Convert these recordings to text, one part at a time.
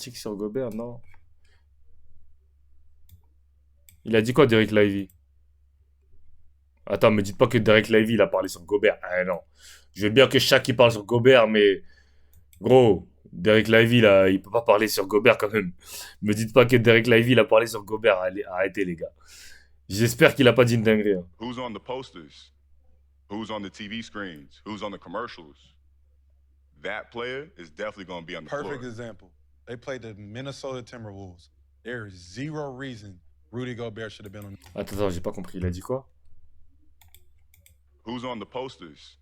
Tic sur Gobert, non. Il a dit quoi, Derek Lively? Attends, me dites pas que Derek Lively, il a parlé sur Gobert. Ah non. Je veux bien que Shaq, il parle sur Gobert, mais gros, Derek Lively, là, il peut pas parler sur Gobert quand même. Me dites pas que Derek Lively, il a parlé sur Gobert. Allez, arrêtez, les gars. J'espère qu'il a pas dit une dinguerie, hein. Who's on the posters? Who's on the TV screens? Who's on the commercials? That player is definitely going to be on the Perfect floor. example. They played the Minnesota Timberwolves. There is zero reason Rudy Gobert should have been on. Attends, j'ai pas compris. Il a dit quoi? Who's on the posters?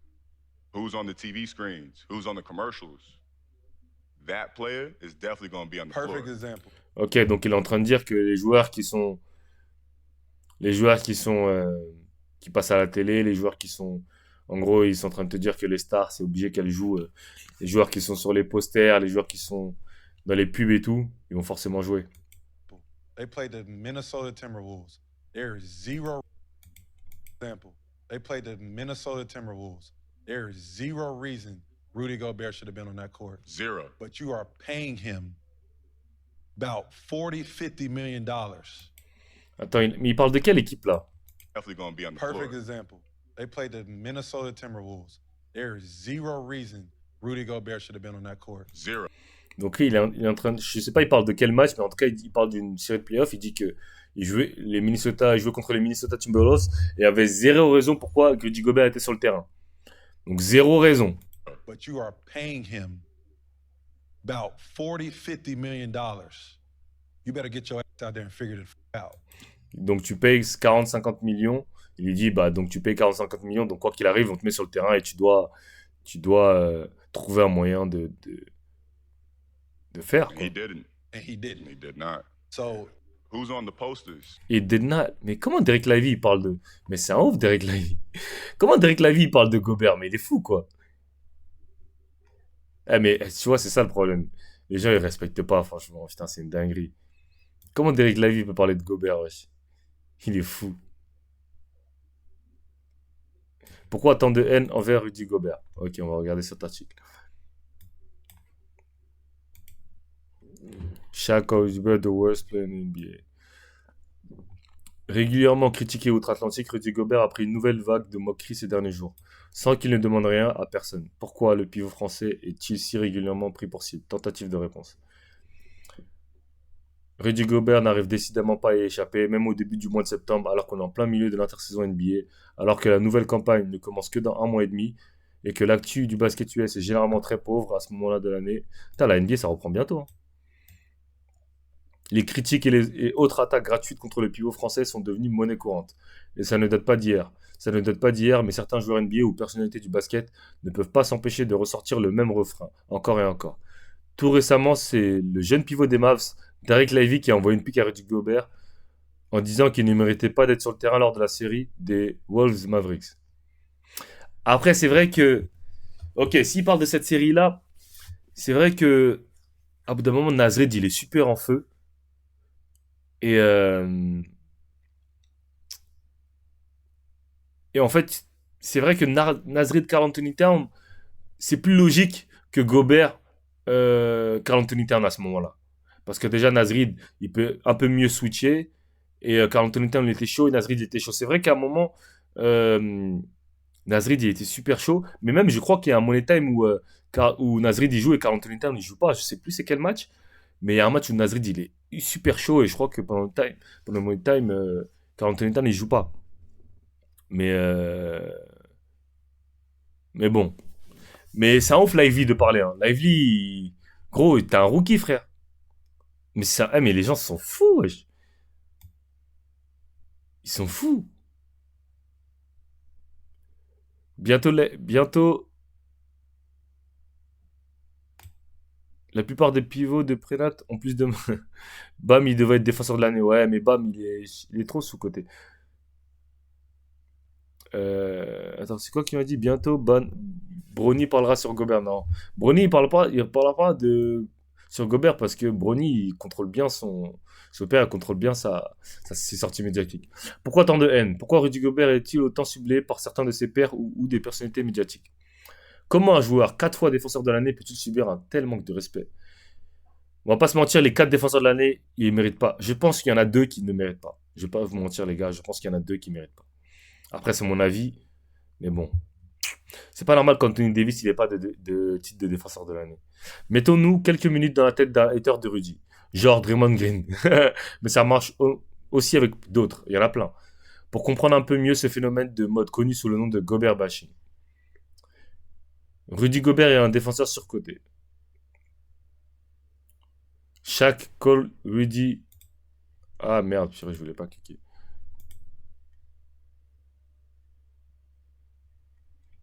Who's on the TV screens? Who's on the commercials? That player is definitely going to be on the Perfect floor. example. Ok, donc il est en train de dire que les joueurs qui passent à la télé, les joueurs qui sont, en gros, ils sont en train de te dire que les stars, c'est obligé qu'elles jouent. Les joueurs qui sont sur les posters, les joueurs qui sont dans les pubs et tout, ils vont forcément jouer. They played the Minnesota Timberwolves. There is zero example. They played the Minnesota Timberwolves. There is zero reason Rudy Gobert should have been on that court. Zero. But you are paying him about 40, 50 million dollars. Attends, mais il parle de quelle équipe là? Definitely going to be on the Perfect floor. example. They played the Minnesota Timberwolves. There is zero reason Rudy Gobert should have been on that court. Zero. Donc lui, il est en train de, je sais pas, il parle de quel match, mais en tout cas, il parle d'une série de playoffs. Il dit que il jouait contre les Minnesota Timberwolves et il y avait zéro raison pourquoi Rudy Gobert était sur le terrain. Donc zéro raison. But you are paying him about 40, 50 million dollars. You better get your ass out there and figure it out. Donc tu payes 40-50 millions. Il lui dit, bah donc tu payes 40-50 millions, donc quoi qu'il arrive, on te met sur le terrain et tu dois trouver un moyen de faire, quoi. He didn't. And he didn't. He did not. So Who's on the posters? Et Dedna, mais comment Derek Lively il parle de... Mais c'est un ouf, Derek Lively. Comment Derek Lively il parle de Gobert? Mais il est fou, quoi. Eh, mais tu vois, c'est ça le problème. Les gens, ils respectent pas, franchement. Putain, c'est une dinguerie. Comment Derek Lively peut parler de Gobert, wesh? Il est fou. Pourquoi tant de haine envers Rudy Gobert? Ok, on va regarder cet article. Shaq calls Gobert the worst player in the NBA. Régulièrement critiqué outre-Atlantique, Rudy Gobert a pris une nouvelle vague de moqueries ces derniers jours, sans qu'il ne demande rien à personne. Pourquoi le pivot français est-il si régulièrement pris pour cible? Tentative de réponse. Rudy Gobert n'arrive décidément pas à y échapper, même au début du mois de septembre, alors qu'on est en plein milieu de l'intersaison NBA, alors que la nouvelle campagne ne commence que dans un mois et demi, et que l'actu du basket US est généralement très pauvre à ce moment-là de l'année. Putain, la NBA, ça reprend bientôt, hein. Les critiques et autres attaques gratuites contre le pivot français sont devenues monnaie courante. Et ça ne date pas d'hier. Ça ne date pas d'hier, mais certains joueurs NBA ou personnalités du basket ne peuvent pas s'empêcher de ressortir le même refrain, encore et encore. Tout récemment, c'est le jeune pivot des Mavs, Derek Lively, qui a envoyé une pique à Rudy Gobert en disant qu'il ne méritait pas d'être sur le terrain lors de la série des Wolves Mavericks. Après, c'est vrai que... Ok, s'il parle de cette série-là, c'est vrai que... À bout d'un moment, Nasrid, il est super en feu. Et, et en fait, c'est vrai que Nasrid Karl Anthony Town, c'est plus logique que Gobert Karl Anthony Town à ce moment-là. Parce que déjà, Nasrid, il peut un peu mieux switcher. Et Karl Anthony Town, il était chaud et Nasrid, il était chaud. C'est vrai qu'à un moment, Nasrid, il était super chaud. Mais même, je crois qu'il y a un Money Time où Nasrid, il joue et Karl Anthony Town, il joue pas. Je sais plus c'est quel match. Mais il y a un match où Nasrid, il est super chaud. Et je crois que pendant le Money Time, Karl Anthony Town, il joue pas. Mais, mais bon. Mais c'est un ouf, Lively, de parler, hein. Lively, gros, t'es un rookie, frère. Mais ça, mais les gens sont fous, wesh. Ils sont fous. Bientôt, la plupart des pivots de Prénat ont plus de... Bam, il devrait être défenseur de l'année. Ouais, mais Bam, il est trop sous-coté. Attends, c'est quoi qui m'a dit? Bientôt, Brony parlera sur Gobert. Non. Brony, il parlera pas sur Gobert parce que Brony, il contrôle bien son père, il contrôle bien ses sorties médiatiques. Pourquoi tant de haine? Pourquoi Rudy Gobert est-il autant ciblé par certains de ses pairs ou des personnalités médiatiques? Comment un joueur 4 fois défenseur de l'année peut-il subir un tel manque de respect? On va pas se mentir, les 4 défenseurs de l'année, ils ne méritent pas. Je pense qu'il y en a 2 qui ne méritent pas. Je vais pas vous mentir, les gars. Je pense qu'il y en a 2 qui ne méritent pas. Après, c'est mon avis. Mais bon. C'est pas normal qu'Anthony Davis, il n'ait pas de titre de défenseur de l'année. Mettons-nous quelques minutes dans la tête d'un hater de Rudy. Genre Draymond Green. Mais ça marche aussi avec d'autres. Il y en a plein. Pour comprendre un peu mieux ce phénomène de mode connu sous le nom de Gobert bashing. Rudy Gobert est un défenseur surcoté. Chaque call Rudy. Ah merde, purée, je voulais pas cliquer.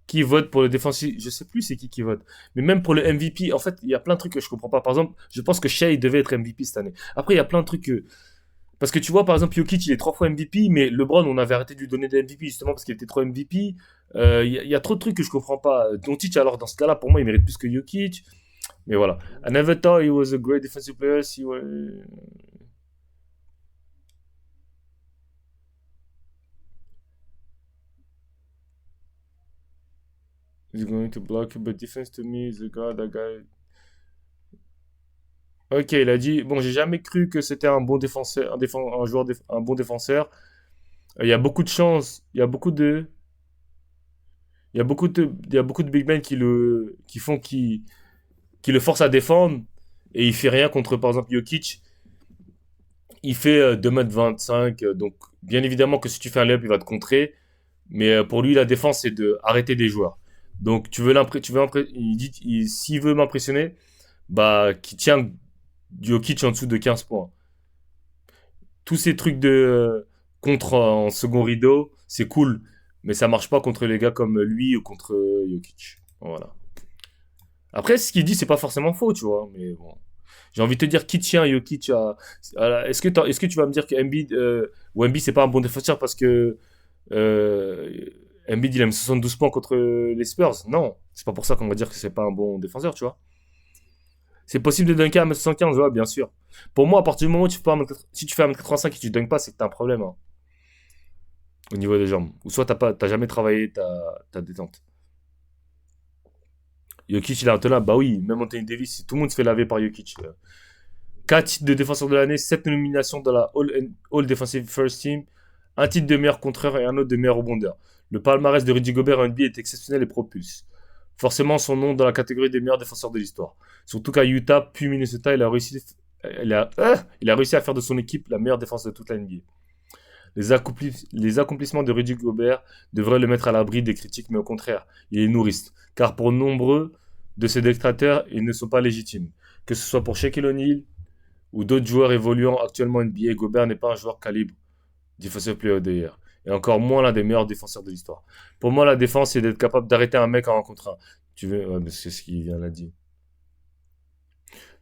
Qui vote pour le défensif? Je sais plus c'est qui vote. Mais même pour le MVP, en fait, il y a plein de trucs que je comprends pas. Par exemple, je pense que Shea devait être MVP cette année. Après, il y a plein de trucs que. Parce que tu vois, par exemple, Jokic, il est 3 fois MVP, mais LeBron, on avait arrêté de lui donner des MVP justement parce qu'il était trop MVP. Il y a trop de trucs que je comprends pas. Doncic, alors, dans ce cas-là, pour moi, il mérite plus que Jokic. Mais voilà. I never thought he was a great defensive player. He's going to block, but defense to me is a god, that guy. Ok, il a dit, bon, j'ai jamais cru que c'était un bon défenseur, un joueur, un bon défenseur. Il y a beaucoup de chance, il y a beaucoup de big men qui le forcent à défendre et il fait rien contre, par exemple, Jokic. Il fait 2,25 m, donc bien évidemment que si tu fais un layup, il va te contrer. Mais pour lui, la défense, c'est de arrêter des joueurs. Donc il dit, s'il veut m'impressionner, bah, qui tient Jokic en dessous de 15 points. Tous ces trucs de contre en second rideau, c'est cool, mais ça marche pas contre les gars comme lui ou contre Jokic. Voilà. Après, ce qu'il dit, c'est pas forcément faux, tu vois, mais bon. J'ai envie de te dire qui tient Jokic est-ce que tu vas me dire que Embiid ou Embiid c'est pas un bon défenseur parce que euh, Embiid il aime 72 points contre les Spurs? Non, c'est pas pour ça qu'on va dire que c'est pas un bon défenseur, tu vois. C'est possible de dunker à 1m75, ouais, bien sûr. Pour moi, à partir du moment où tu fais pas si tu fais 1m85 et que tu dunkes pas, c'est que t'as un problème hein, au niveau des jambes. Ou soit t'as jamais travaillé ta détente. Jokic, il est un tenable. Bah oui, même Anthony Davis, tout le monde se fait laver par Jokic. 4 titres de défenseur de l'année, 7 nominations dans la All Defensive First Team, un titre de meilleur contreur et un autre de meilleur rebondeur. Le palmarès de Rudy Gobert en NBA est exceptionnel et propulse. Forcément, son nom dans la catégorie des meilleurs défenseurs de l'histoire. Surtout qu'à Utah, puis Minnesota, il a réussi à faire de son équipe la meilleure défense de toute la NBA. Les accomplissements de Rudy Gobert devraient le mettre à l'abri des critiques, mais au contraire, il est nourriste. Car pour nombreux de ses détracteurs, ils ne sont pas légitimes. Que ce soit pour Shaquille O'Neal ou d'autres joueurs évoluant actuellement en NBA, Gobert n'est pas un joueur calibre Defensive Player of the Year. Et encore moins l'un des meilleurs défenseurs de l'histoire. Pour moi, la défense, c'est d'être capable d'arrêter un mec en 1 contre 1. Tu veux, ouais, mais c'est ce qu'il vient de dire.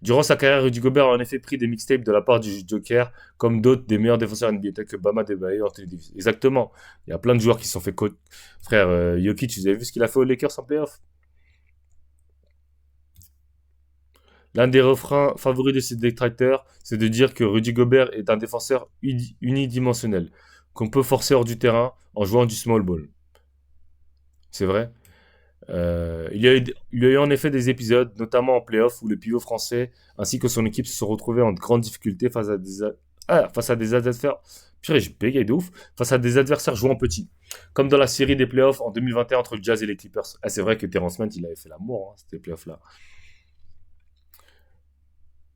Durant sa carrière, Rudy Gobert a en effet pris des mixtapes de la part du Joker, comme d'autres des meilleurs défenseurs NBA, tels que Bama Debayo, Anthony Davis. Exactement. Il y a plein de joueurs qui se sont fait frère, Jokic, vous avez vu ce qu'il a fait aux Lakers en playoff? L'un des refrains favoris de ses détracteurs, c'est de dire que Rudy Gobert est un défenseur unidimensionnel, qu'on peut forcer hors du terrain en jouant du small ball. C'est vrai. Il y a eu en effet des épisodes, notamment en playoff, où le pivot français ainsi que son équipe se sont retrouvés en grande difficulté face à des adversaires. Purée, je bégaye de ouf. Face à des adversaires jouant petit. Comme dans la série des playoffs en 2021 entre le Jazz et les Clippers. Ah, c'est vrai que Terrence Mann, il avait fait l'amour, hein, ces playoffs-là.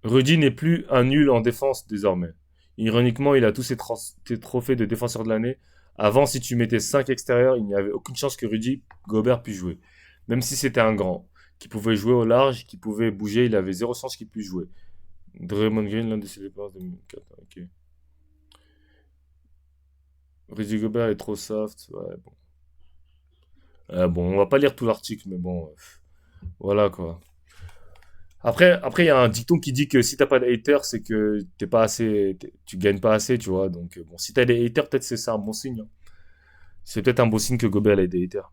Rudy n'est plus un nul en défense désormais. Ironiquement, il a tous ses trophées de défenseur de l'année. Avant, si tu mettais 5 extérieurs, il n'y avait aucune chance que Rudy Gobert puisse jouer. Même si c'était un grand, qui pouvait jouer au large, qui pouvait bouger, il avait zéro chance qu'il puisse jouer. Draymond Green, l'un de ses départs 2004. Ok. Rudy Gobert est trop soft. Ouais, bon. Bon, on va pas lire tout l'article, mais bon. Voilà quoi. Après, il y a un dicton qui dit que si t'as pas de haters, c'est que t'es pas assez, tu gagnes pas assez, tu vois. Donc, bon, si t'as des haters, peut-être c'est ça un bon signe, hein. C'est peut-être un bon signe que Gobert ait des haters.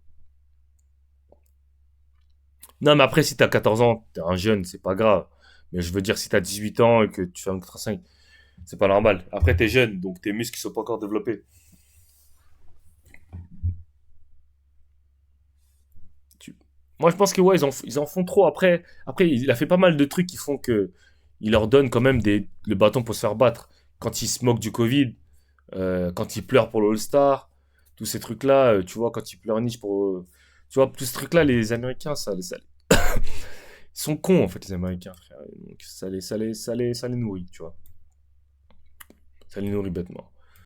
Non, mais après, si t'as 14 ans, t'es un jeune, c'est pas grave. Mais je veux dire, si t'as 18 ans et que tu fais un 85, c'est pas normal. Après, t'es jeune, donc tes muscles sont pas encore développés. Tu- Moi, je pense que ouais, ils en font trop. Après, il a fait pas mal de trucs qui font que il leur donne quand même le bâton pour se faire battre. Quand ils se moquent du Covid, quand ils pleurent pour l'All-Star, tous ces trucs-là, tu vois, quand ils pleurnichent pour... tu vois, tous ces trucs-là, les Américains, ils sont cons, en fait, les Américains, frère. Donc, ça les nourrit, tu vois. Ça les nourrit bêtement.